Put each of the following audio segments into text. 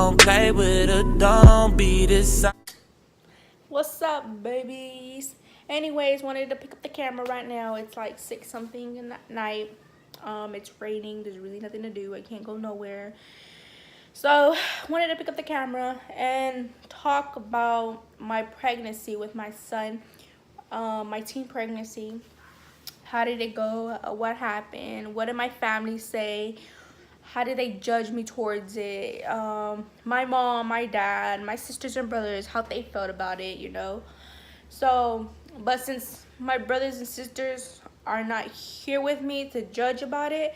don't play with her, don't be this. What's up, babies? Anyways, wanted to pick up the camera right now. It's like 6 something in the night. It's raining. There's really nothing to do. I can't go nowhere. So, wanted to pick up the camera and talk about my pregnancy with my son. My teen pregnancy. How did it go? What happened? What did my family say? How did they judge me towards it? My mom, my dad, my sisters and brothers, how they felt about it, you know. So, but since my brothers and sisters are not here with me to judge about it,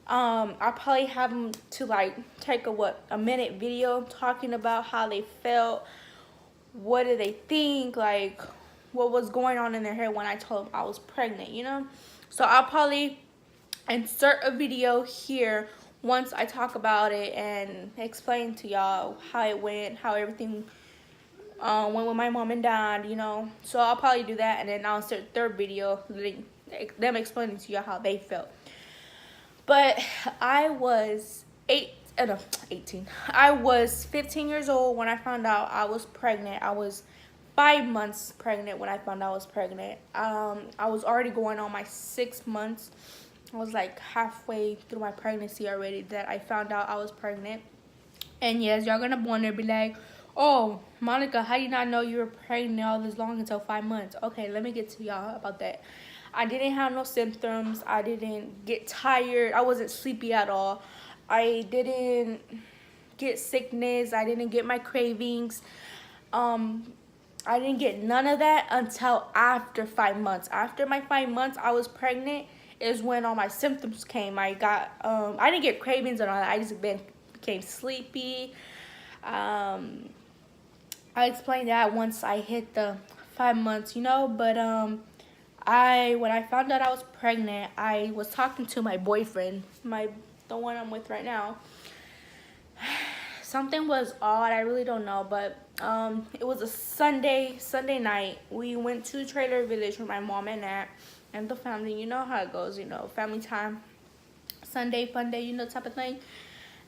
I'll probably have them to like take a minute video talking about how they felt, what did they think, like what was going on in their head when I told them I was pregnant, you know. So I'll probably insert a video here once I talk about it and explain to y'all how it went, how everything went with my mom and dad, you know. So I'll probably do that, and then I'll insert a third video them explaining to y'all how they felt. But I was 18. I was 15 years old when I found out I was pregnant. I was 5 months pregnant when I found out I was pregnant. I was already going on my 6 months. I was like halfway through my pregnancy already that I found out I was pregnant. And yes, y'all gonna wonder, be like, oh, Monica, how do you not know you were pregnant all this long until 5 months? Okay, let me get to y'all about that. I didn't have no symptoms. I didn't get tired. I wasn't sleepy at all. I didn't get sickness. I didn't get my cravings. I didn't get none of that until after 5 months. After my 5 months, I was pregnant is when all my symptoms came. I didn't get cravings and all that. I just became sleepy. I explained that once I hit the 5 months, you know. But when I found out I was pregnant, I was talking to my boyfriend, the one I'm with right now. Something was odd. I really don't know, but it was a Sunday night. We went to Trailer Village with my mom and dad and the family. You know how it goes, you know, family time, Sunday fun day, you know, type of thing.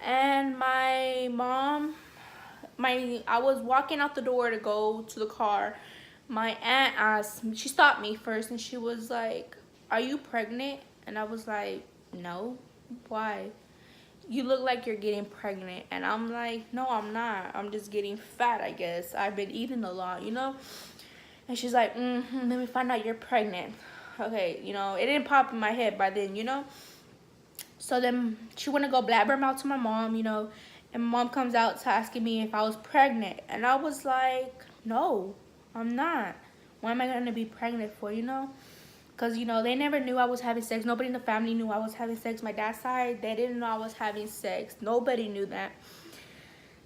And my mom, I was walking out the door to go to the car. My aunt she stopped me first, and she was like, "Are you pregnant?" And I was like, "No, why?" "You look like you're getting pregnant." And I'm like, "No, I'm not. I'm just getting fat, I guess. I've been eating a lot, you know." And she's like, let me find out you're pregnant. Okay, you know, it didn't pop in my head by then, you know. So then she went to go blabber them out to my mom, you know. And mom comes out to asking me if I was pregnant. And I was like, no, I'm not. Why am I going to be pregnant for, you know? Because, you know, they never knew I was having sex. Nobody in the family knew I was having sex. My dad's side, they didn't know I was having sex. Nobody knew that.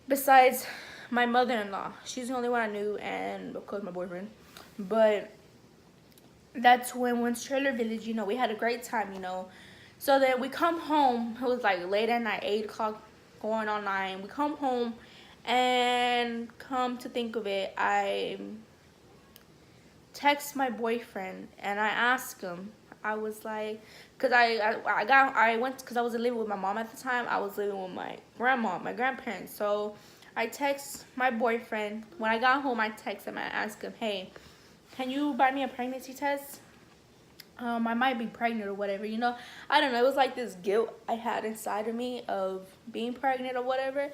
Besides my mother-in-law. She's the only one I knew, and of course my boyfriend. But that's when we went to Trailer Village, you know, we had a great time, you know. So then we come home. It was like late at night, 8 o'clock going on 9. We come home, and come to think of it, I text my boyfriend and I asked him. I was like, cause I went, cause I wasn't living with my mom at the time. I was living with my grandma, my grandparents. So I text my boyfriend. When I got home, I text him and I asked him, "Hey, can you buy me a pregnancy test? I might be pregnant or whatever, you know." I don't know. It was like this guilt I had inside of me of being pregnant or whatever.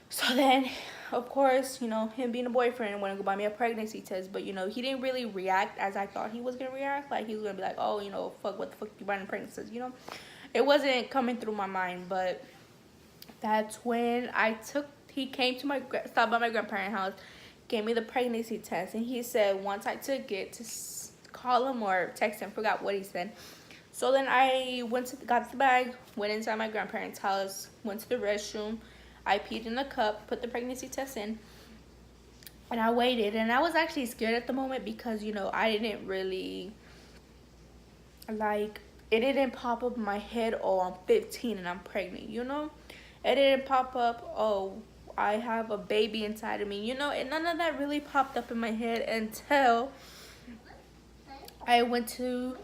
So then, of course, you know, him being a boyfriend wanted to go buy me a pregnancy test. But, you know, he didn't really react as I thought he was going to react. Like, he was going to be like, oh, you know, fuck, what the fuck you buying a pregnancy test, you know? It wasn't coming through my mind. But that's when he came to stopped by my grandparents' house, gave me the pregnancy test. And he said once I took it to call him or text him, forgot what he said. So then I got the bag, went inside my grandparents' house, went to the restroom. I peed in the cup, put the pregnancy test in, and I waited. And I was actually scared at the moment because, you know, I didn't really, like, it didn't pop up in my head, oh, I'm 15 and I'm pregnant, you know? It didn't pop up, oh, I have a baby inside of me, you know? And none of that really popped up in my head until I went to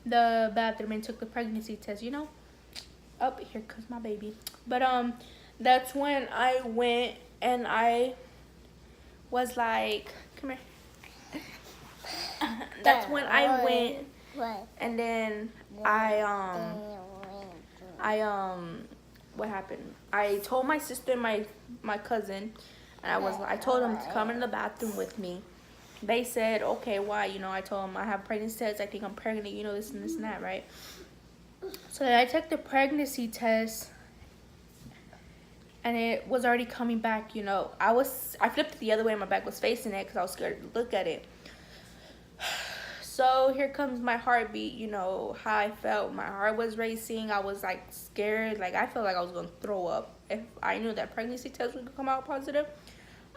the bathroom and took the pregnancy test, you know? Up here, cause my baby. But that's when I went and I was like, come here. That's when I went, and then what happened? I told my sister and my cousin, and I told them to come in the bathroom with me. They said, okay, why? You know, I told them I have pregnancy tests. I think I'm pregnant. You know, this and this and that, right? So then I took the pregnancy test, and it was already coming back. You know, I flipped it the other way, and my back was facing it because I was scared to look at it. So here comes my heartbeat. You know how I felt. My heart was racing. I was like scared. Like I felt like I was gonna throw up. If I knew that pregnancy test would come out positive,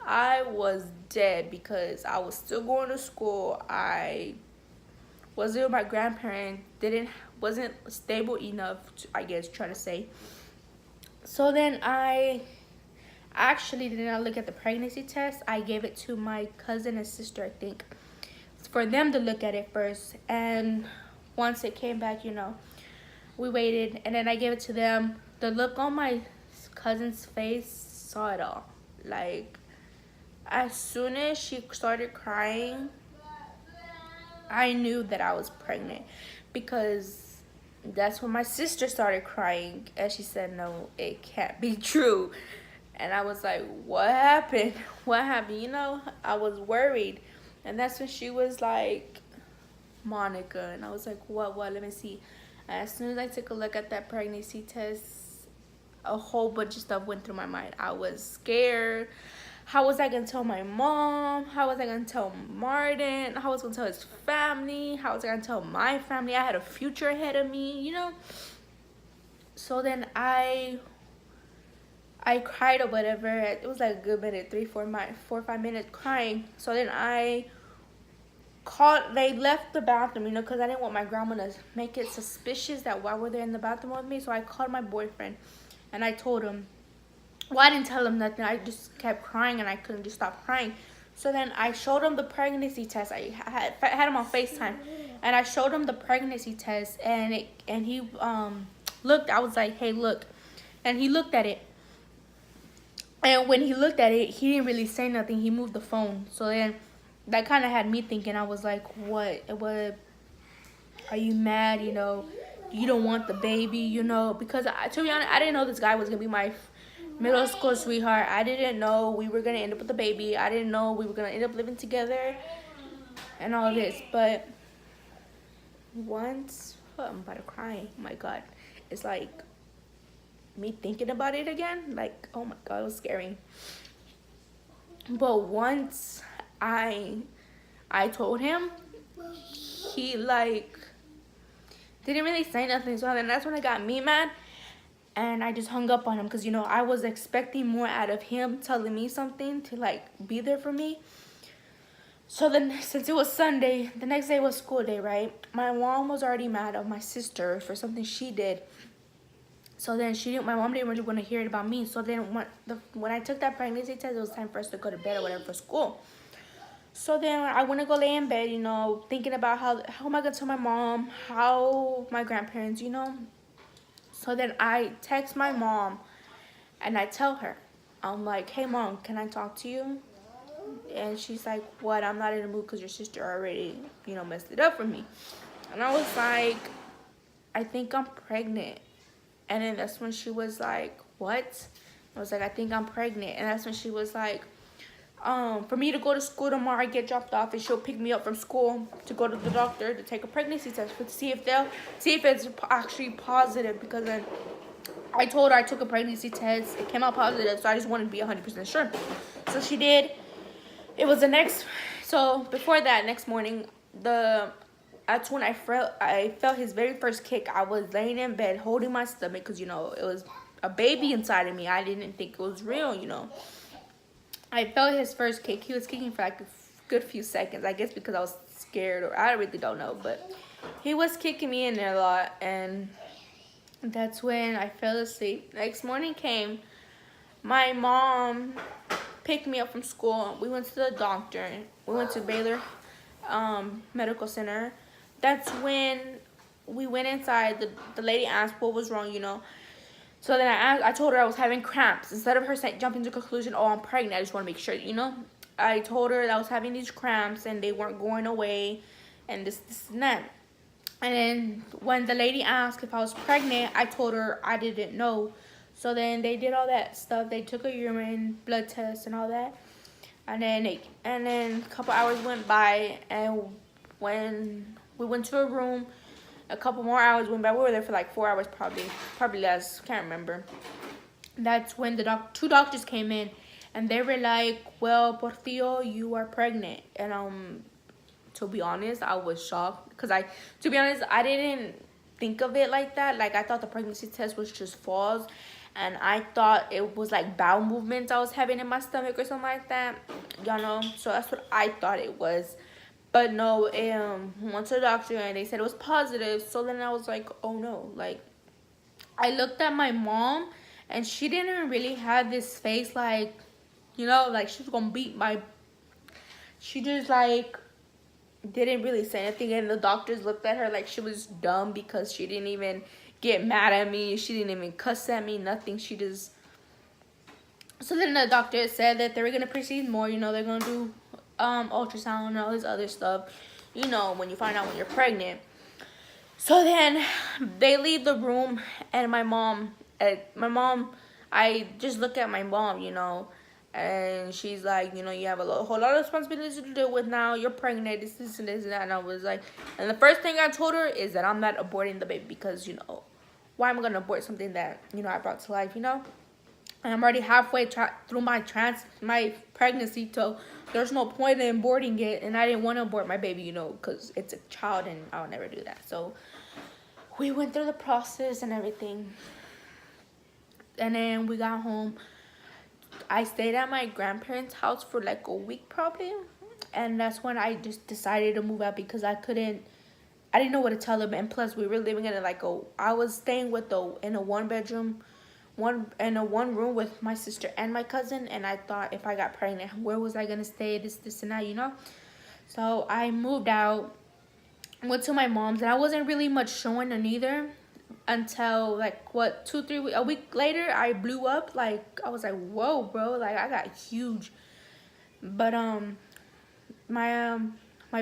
I was dead because I was still going to school. I was with my grandparents. Wasn't stable enough to, I guess, trying to say. So then I actually did not look at the pregnancy test. I gave it to my cousin and sister, I think, for them to look at it first. And once it came back, you know, we waited, and then I gave it to them. The look on my cousin's face saw it all. Like, as soon as she started crying, I knew that I was pregnant, because that's when my sister started crying, and she said, no, it can't be true. And I was like, what happened? What happened? You know, I was worried. And that's when she was like, Monica. And I was like, what? Let me see. And as soon as I took a look at that pregnancy test, a whole bunch of stuff went through my mind. I was scared. How was I going to tell my mom? How was I going to tell Martin? How was I going to tell his family? How was I going to tell my family? I had a future ahead of me, you know? So then I cried or whatever. It was like a good minute, 4 or 5 minutes crying. So then they left the bathroom, you know, because I didn't want my grandma to make it suspicious that why were they in the bathroom with me. So I called my boyfriend, and I told him. Well, I didn't tell him nothing. I just kept crying, and I couldn't just stop crying. So then I showed him the pregnancy test. I had him on FaceTime, and I showed him the pregnancy test, and he looked. I was like, hey, look. And he looked at it. And when he looked at it, he didn't really say nothing. He moved the phone. So then that kind of had me thinking. I was like, what? Are you mad? You know, you don't want the baby, you know? Because to be honest, I didn't know this guy was going to be my middle school sweetheart. I didn't know we were going to end up with a baby. I didn't know we were going to end up living together and all this. But once, I'm about to cry. Oh my God. It's like me thinking about it again. Like, oh my God, it was scary. But once I told him, he like didn't really say nothing. So then that's when it got me mad. And I just hung up on him because, you know, I was expecting more out of him telling me something to, like, be there for me. So then, since it was Sunday, the next day was school day, right? My mom was already mad at my sister for something she did. So then my mom didn't really want to hear it about me. So then when I took that pregnancy test, it was time for us to go to bed or whatever for school. So then I went to go lay in bed, you know, thinking about how am I going to tell my mom, how my grandparents, you know. So then I text my mom, and I tell her, I'm like, hey, Mom, can I talk to you? And she's like, what? I'm not in the mood because your sister already, you know, messed it up for me. And I was like, I think I'm pregnant. And then that's when she was like, what? I was like, I think I'm pregnant. And that's when she was like, for me to go to school tomorrow, I get dropped off, and she'll pick me up from school to go to the doctor to take a pregnancy test to see if it's actually positive. Because then I told her I took a pregnancy test, it came out positive, so I just wanted to be 100% sure. So she did. It was so before that, next morning, that's when I felt his very first kick. I was laying in bed holding my stomach because, you know, it was a baby inside of me. I didn't think it was real, you know. I felt his first kick. He was kicking for like a good few seconds. I guess because I was scared, or I really don't know. But he was kicking me in there a lot. And that's when I fell asleep. Next morning came. My mom picked me up from school. We went to the doctor. We went to Baylor Medical Center. That's when we went inside. The lady asked what was wrong, you know. So then I told her I was having cramps. Instead of her saying, jumping to conclusion, oh, I'm pregnant, I just want to make sure, you know. I told her that I was having these cramps and they weren't going away and this and that. And then when the lady asked if I was pregnant, I told her I didn't know. So then they did all that stuff. They took a urine blood test and all that. And then a couple hours went by, and when we went to a room, a couple more hours went by. We were there for like 4 hours, probably less. Can't remember. That's when the two doctors came in, and they were like, "Well, Portillo, you are pregnant." And to be honest, I was shocked because to be honest, I didn't think of it like that. Like, I thought the pregnancy test was just false, and I thought it was like bowel movements I was having in my stomach or something like that, y'all know. So that's what I thought it was. But no, went to the doctor and they said it was positive. So then I was like, oh no. Like, I looked at my mom and she didn't really have this face like, you know, like she was gonna beat my. She just like didn't really say anything, and the doctors looked at her like she was dumb because she didn't even get mad at me. She didn't even cuss at me, nothing. She just. So then the doctor said that they were gonna proceed more. You know, they're gonna do ultrasound and all this other stuff, you know, when you find out when you're pregnant. So then they leave the room, and my mom, I just look at my mom, you know, and she's like, you know, you have a whole lot of responsibilities to deal with now. You're pregnant, this and this and that. And I was like, and the first thing I told her is that I'm not aborting the baby because, you know, why am I gonna abort something that, you know, I brought to life, you know? And I'm already halfway through my pregnancy, so there's no point in aborting it. And I didn't want to abort my baby, you know, because it's a child and I'll never do that. So we went through the process and everything. And then we got home. I stayed at my grandparents' house for like a week probably. And that's when I just decided to move out because I didn't know what to tell them. And plus we were living in I was staying in a one bedroom, one room with my sister and my cousin, and I thought if I got pregnant, where was I gonna stay, this and that, you know. So I moved out, went to my mom's, and I wasn't really much showing her neither until like what, 2-3 weeks, a week later I blew up. Like, I was like, whoa bro, like I got huge. But my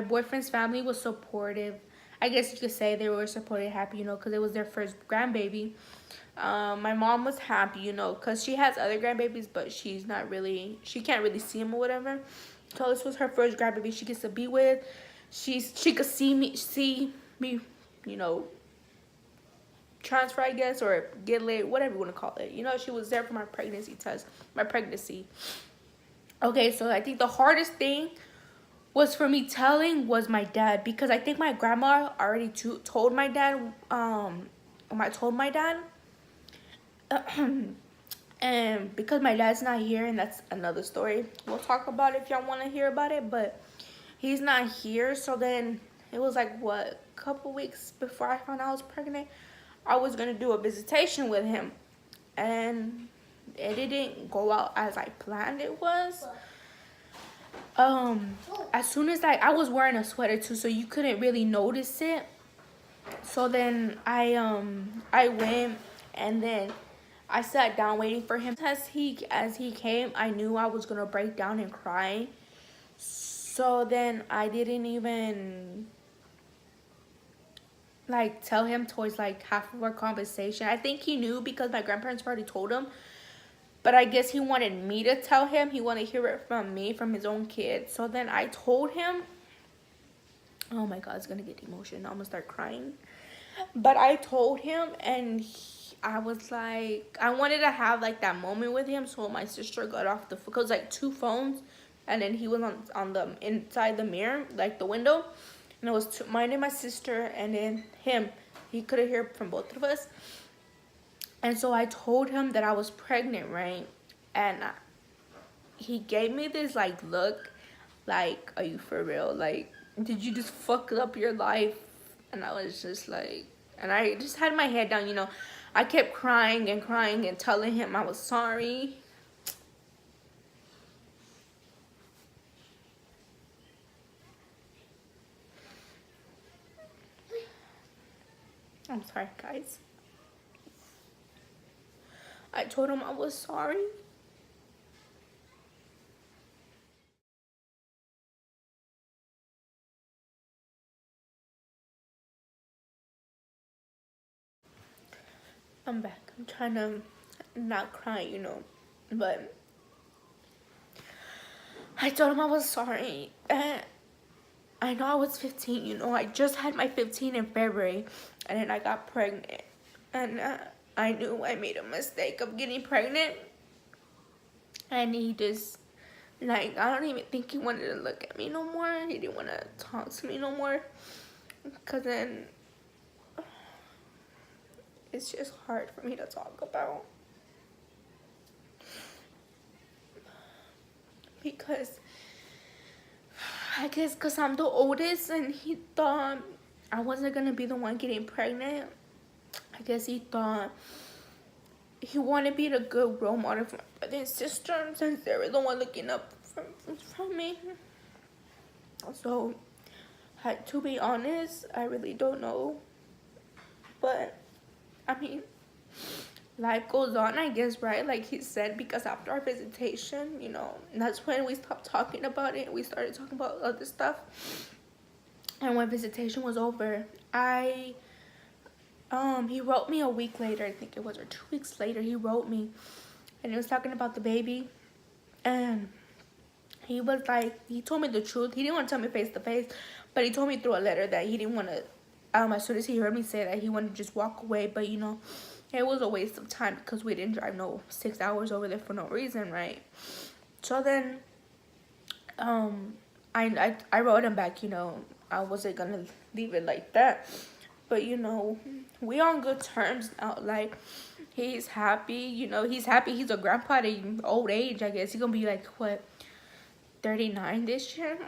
boyfriend's family was supportive. I guess you could say they were supportive, happy, you know, because it was their first grandbaby. My mom was happy, you know, because she has other grandbabies, but she can't really see them or whatever. So this was her first grandbaby she gets to be with. She could see me, you know, transfer, I guess, or get laid, whatever you want to call it. You know, she was there for my pregnancy test, my pregnancy. Okay, so I think the hardest thing was for me telling was my dad, because I think my grandma already told my dad, and because my dad's not here, and that's another story we'll talk about if y'all want to hear about it, but he's not here. So then it was like, what, a couple weeks before I found out I was pregnant, I was gonna do a visitation with him, and it didn't go out as I planned it was. As soon as I was wearing a sweater too, so you couldn't really notice it. So then I went, and then I sat down waiting for him. As he came, I knew I was gonna break down and cry. So then I didn't even like tell him towards like half of our conversation. I think he knew because my grandparents already told him. But I guess he wanted me to tell him. He wanted to hear it from me, from his own kid. So then I told him. Oh my God, it's gonna get emotional. I'm gonna start crying. But I told him, and I was like, I wanted to have like that moment with him. So my sister got off the, because like 2 phones, and then he was on the inside the mirror, like the window, and it was mine and my sister, and then him. He couldn't hear from both of us. And so I told him that I was pregnant, right? And he gave me this like look, like, are you for real? Like, did you just fuck up your life? And I was just like, and I just had my head down, you know. I kept crying and crying and telling him I was sorry. I'm sorry, guys. I told him I was sorry. I'm back. I'm trying to not cry, you know. But I told him I was sorry. And I know I was 15, you know. I just had my 15 in February. And then I got pregnant. And I knew I made a mistake of getting pregnant. And he just, like, I don't even think he wanted to look at me no more. He didn't want to talk to me no more. Because then it's just hard for me to talk about. Because I guess because I'm the oldest and he thought I wasn't going to be the one getting pregnant. I guess he thought he wanted me to be a good role model for my brother and sister since they were the one looking up from me. So, to be honest, I really don't know. But, I mean, life goes on, I guess, right? Like he said, because after our visitation, you know, that's when we stopped talking about it. We started talking about other stuff. And when visitation was over, he wrote me a week later, I think it was, or 2 weeks later, he wrote me. And he was talking about the baby. And he was like, he told me the truth. He didn't want to tell me face to face, but he told me through a letter that he didn't want to, as soon as he heard me say that, he wanted to just walk away. But, you know, it was a waste of time because we didn't drive no 6 hours over there for no reason, right? So then, I wrote him back, you know, I wasn't going to leave it like that. But, you know, we on good terms now. Like, he's happy, you know, he's happy. He's a grandpa at an old age, I guess. He's going to be like, what, 39 this year?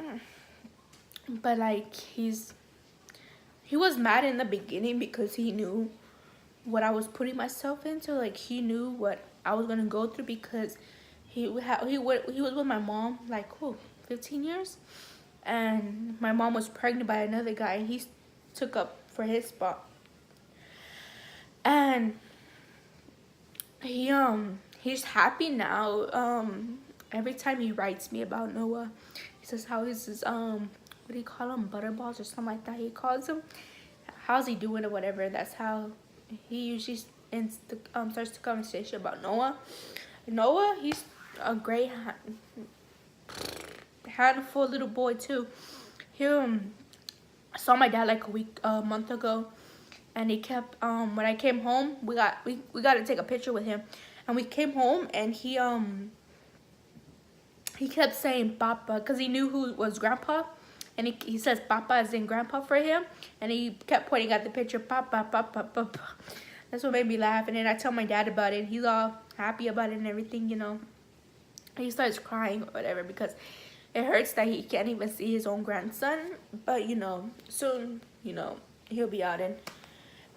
But, like, he was mad in the beginning because he knew what I was putting myself into. Like, he knew what I was going to go through because he was with my mom, like, 15 years? And my mom was pregnant by another guy, and he took up for his spot. And he's happy now. Every time he writes me about Noah, he says how is his what do you call him, butterballs or something like that, he calls him. How's he doing or whatever. That's how he usually starts the conversation about Noah. Noah, he's a great handful little boy too. He saw my dad like a month ago, and he kept when I came home, we got to take a picture with him, and we came home and he kept saying Papa because he knew who was Grandpa, and he says Papa as in Grandpa for him, and he kept pointing at the picture, Papa, Papa, Papa. That's what made me laugh. And then I tell my dad about it, and he's all happy about it and everything, you know. He starts crying or whatever because it hurts that he can't even see his own grandson. But, you know, soon, you know, he'll be out and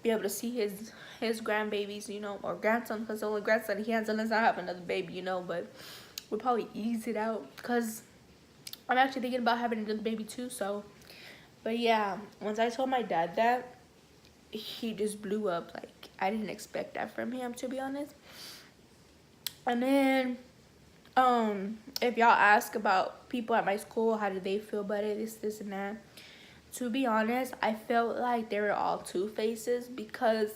be able to see his grandbabies, you know, or grandson, because the only grandson he has unless I have another baby, you know. But we'll probably ease it out because I'm actually thinking about having another baby too. So, but yeah, once I told my dad that, he just blew up. Like, I didn't expect that from him, to be honest. And then if y'all ask about people at my school, how do they feel about it, this and that, to be honest, I felt like they were all two-faces because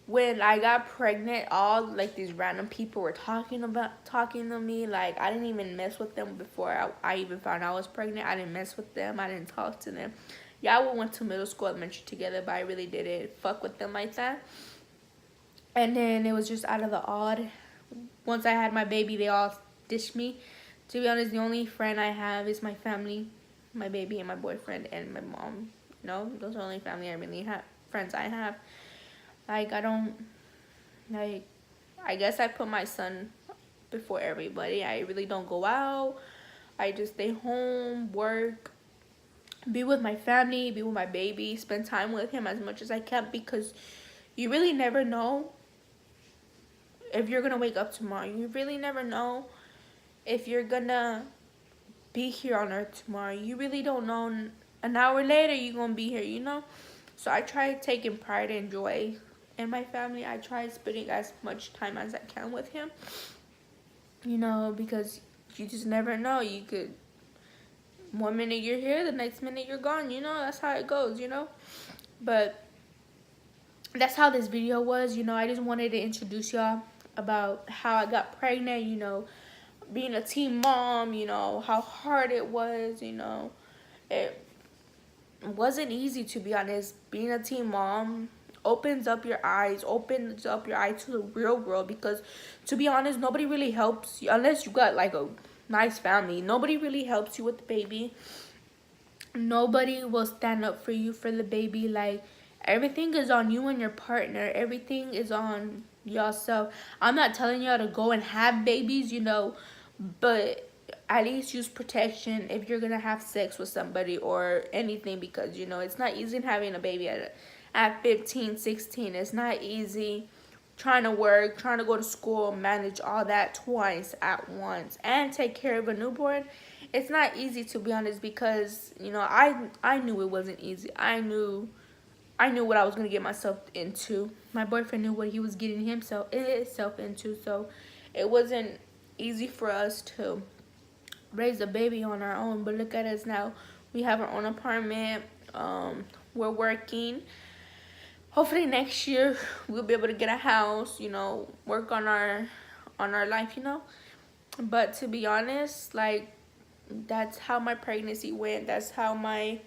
when I got pregnant, all like these random people were talking to me. Like, I didn't even mess with them before I even found out I was pregnant. I didn't mess with them. I didn't talk to them. Yeah, we went to middle school, elementary together, but I really didn't fuck with them like that. And then it was just out of the odd. Once I had my baby, they all ditched me. To be honest, the only friend I have is my family, my baby and my boyfriend and my mom. You know, those are the only family I really have, friends I have. Like, I don't, like, I guess I put my son before everybody. I really don't go out. I just stay home, work, be with my family, be with my baby, spend time with him as much as I can, because you really never know if you're gonna wake up tomorrow. You really never know if you're gonna be here on earth tomorrow. You really don't know. An hour later, you're gonna be here, you know? So I try taking pride and joy and my family, I try spending as much time as I can with him, you know, because you just never know. You could, one minute you're here, the next minute you're gone, you know. That's how it goes, you know. But that's how this video was, you know. I just wanted to introduce y'all about how I got pregnant, you know, being a teen mom, you know, how hard it was, you know. It wasn't easy, to be honest. Being a teen mom opens up your eyes to the real world, because to be honest, nobody really helps you unless you got like a nice family. Nobody really helps you with the baby. Nobody will stand up for you for the baby. Like, everything is on you and your partner. Everything is on yourself. I'm not telling y'all to go and have babies, you know, but at least use protection if you're gonna have sex with somebody or anything, because you know it's not easy having a baby at 15, 16. It's not easy trying to work, trying to go to school, manage all that twice at once, and take care of a newborn. It's not easy, to be honest, because you know I knew it wasn't easy. I knew what I was gonna get myself into. My boyfriend knew what he was getting himself into, so it wasn't easy for us to raise a baby on our own. But look at us now. We have our own apartment. We're working. Hopefully next year we'll be able to get a house, you know, work on our life, you know. But to be honest, like, that's how my pregnancy went. That's how my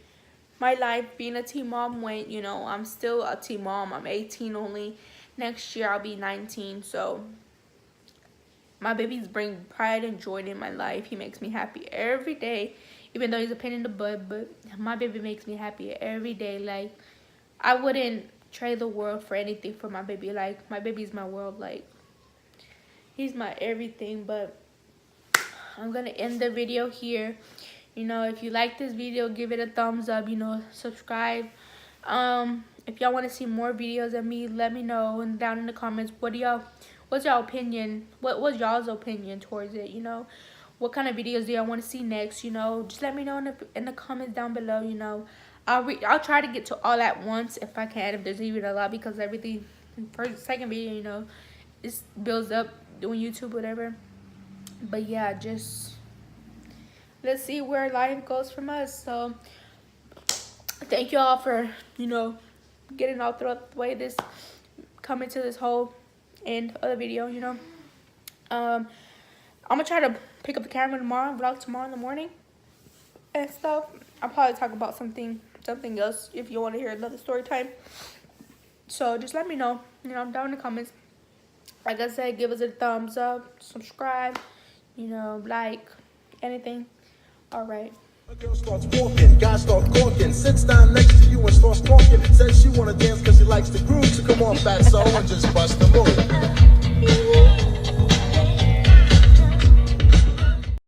life being a teen mom went, you know. I'm still a teen mom. I'm 18 only. Next year I'll be 19, so my babies bring pride and joy in my life. He makes me happy every day, even though he's a pain in the butt, but my baby makes me happy every day. Like, I wouldn't trade the world for anything for my baby. Like, my baby's my world. Like, he's my everything. But I'm gonna end the video here. You know, if you like this video, give it a thumbs up, you know, subscribe. If y'all want to see more videos of me, let me know and down in the comments. What's y'all opinion? What was y'all's opinion towards it? You know, what kind of videos do y'all want to see next? You know, just let me know in the comments down below. You know, I'll try to get to all at once if I can, if there's even a lot, because everything first, second video, you know, it builds up doing YouTube, whatever. But yeah, just let's see where life goes from us. So thank you all for, you know, getting all throughout the way this coming to this whole end of the video, you know. I'm gonna try to pick up the camera tomorrow, vlog tomorrow in the morning and stuff. I'll probably talk about something else if you want to hear another story time. So just let me know, you know, down in the comments. Like I said, give us a thumbs up, subscribe, you know, like, anything. All right. A girl starts walking, guy starts talking, sits down next to you and starts talking, says she wanna dance cause she likes the groove, so come on, fatso, and just bust the move.